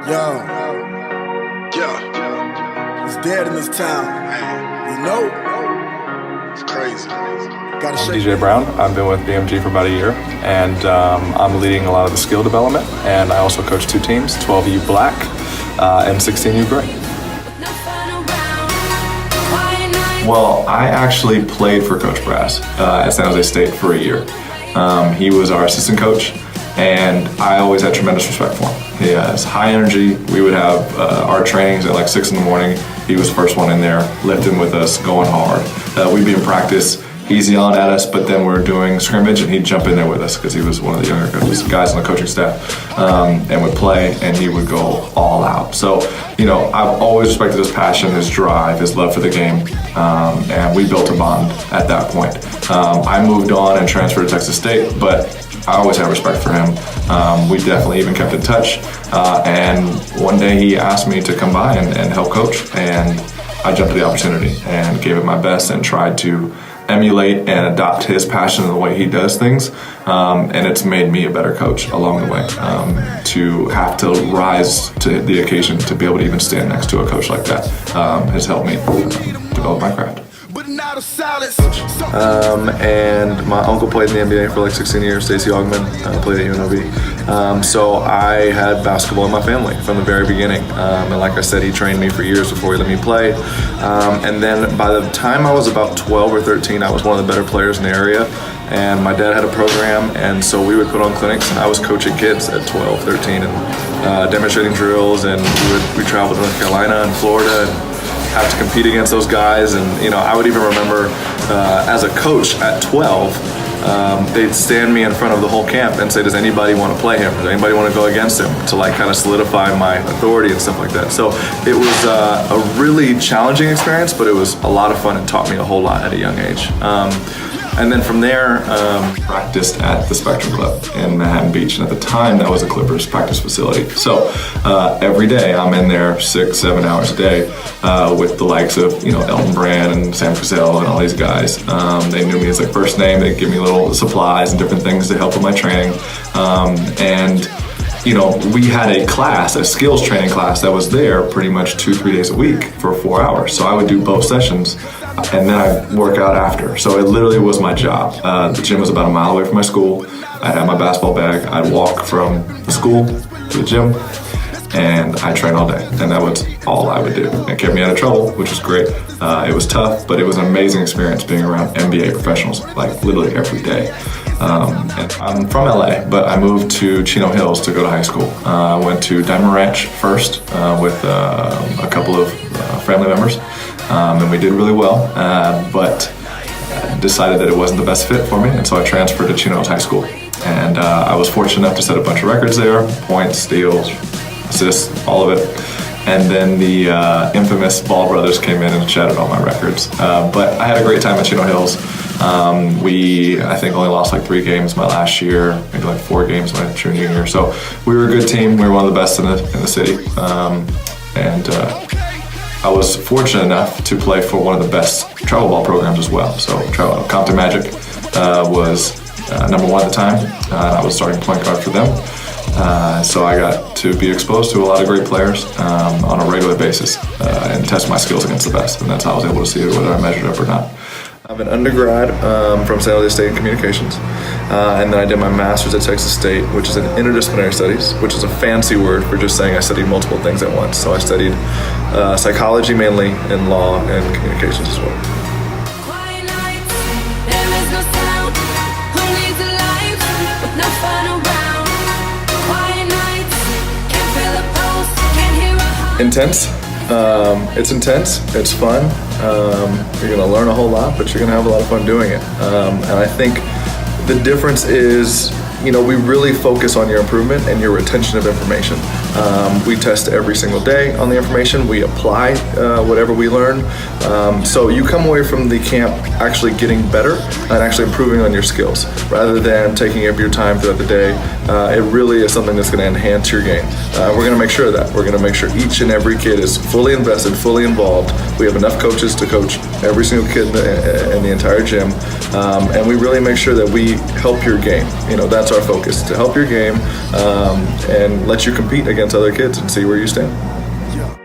Yo, Yeah, it's dead in this town. You know, it's crazy. gotta I'm shake DJ Brown. I've been with BMG for about a year, and I'm leading a lot of the skill development, and I also coach two teams, 12U Black and 16U Gray. Well, I actually played for Coach Brass at San Jose State for a year. He was our assistant coach, and I always had tremendous respect for him. He has high energy. We would have our trainings at like 6 in the morning. He was the first one in there, lifting with us, going hard. We'd be in practice. He's yelling at us, but then we're doing scrimmage, and he'd jump in there with us because he was one of the younger guys on the coaching staff, and would play, and he would go all out. So, you know, I've always respected his passion, his drive, his love for the game, and we built a bond at that point. I moved on and transferred to Texas State, but I always had respect for him. We definitely even kept in touch, and one day he asked me to come by and help coach, and I jumped at the opportunity and gave it my best and tried to emulate and adopt his passion and the way he does things, and it's made me a better coach along the way. To have to rise to the occasion to be able to even stand next to a coach like that has helped me develop my craft. And my uncle played in the NBA for like 16 years, Stacey Augmon, played at UNLV. So I had basketball in my family from the very beginning. And like I said, he trained me for years before he let me play. And then by the time I was about 12 or 13, I was one of the better players in the area. And my dad had a program, and so we would put on clinics, and I was coaching kids at 12, 13, and demonstrating drills, and we traveled to North Carolina and Florida, and have to compete against those guys. And you know, I would even remember as a coach at 12, they'd stand me in front of the whole camp and say, does anybody want to play him? Does anybody want to go against him? To like kind of solidify my authority and stuff like that. So it was a really challenging experience, but it was a lot of fun and taught me a whole lot at a young age. And then from there, practiced at the Spectrum Club in Manhattan Beach. And at the time, that was a Clippers practice facility. So every day, I'm in there 6-7 hours a day with the likes of, you know, Elton Brand and Sam Cassell and all these guys. They knew me as like first name. They'd give me little supplies and different things to help with my training. And you know, we had a class, a skills training class that was there pretty much 2-3 days a week for 4 hours. So I would do both sessions, and then I'd work out after. So it literally was my job. The gym was about a mile away from my school. I'd have my basketball bag. I'd walk from the school to the gym, and I'd train all day. And that was all I would do. It kept me out of trouble, which was great. It was tough, but it was an amazing experience being around NBA professionals, like literally every day. And I'm from LA, but I moved to Chino Hills to go to high school. I went to Diamond Ranch first with a couple of family members, and we did really well, but decided that it wasn't the best fit for me, and so I transferred to Chino Hills High School. And I was fortunate enough to set a bunch of records there, points, steals, assists, all of it. And then the infamous Ball brothers came in and shattered all my records. But I had a great time at Chino Hills. We, I think, only lost like 3 games my last year, maybe like 4 games my junior year. So we were a good team. We were one of the best in the city. And I was fortunate enough to play for one of the best travel ball programs as well. So Compton Magic was number 1 at the time. I was starting point guard for them. So I got to be exposed to a lot of great players on a regular basis and test my skills against the best. And that's how I was able to see whether I measured up or not. I have an undergrad from San Jose State in communications, and then I did my master's at Texas State, which is in interdisciplinary studies, which is a fancy word for just saying I studied multiple things at once. So I studied psychology mainly, and law and communications as well. Intense. It's intense. It's fun. You're gonna learn a whole lot, but you're gonna have a lot of fun doing it. And I think the difference is, you know, we really focus on your improvement and your retention of information. We test every single day on the information. We apply whatever we learn. So you come away from the camp actually getting better and actually improving on your skills rather than taking up your time throughout the day. It really is something that's going to enhance your game. We're going to make sure of that. We're going to make sure each and every kid is fully invested, fully involved. We have enough coaches to coach every single kid in the entire gym. and we really make sure that we help your game. That's our focus, to help your game and let you compete against other kids and see where you stand. Yeah.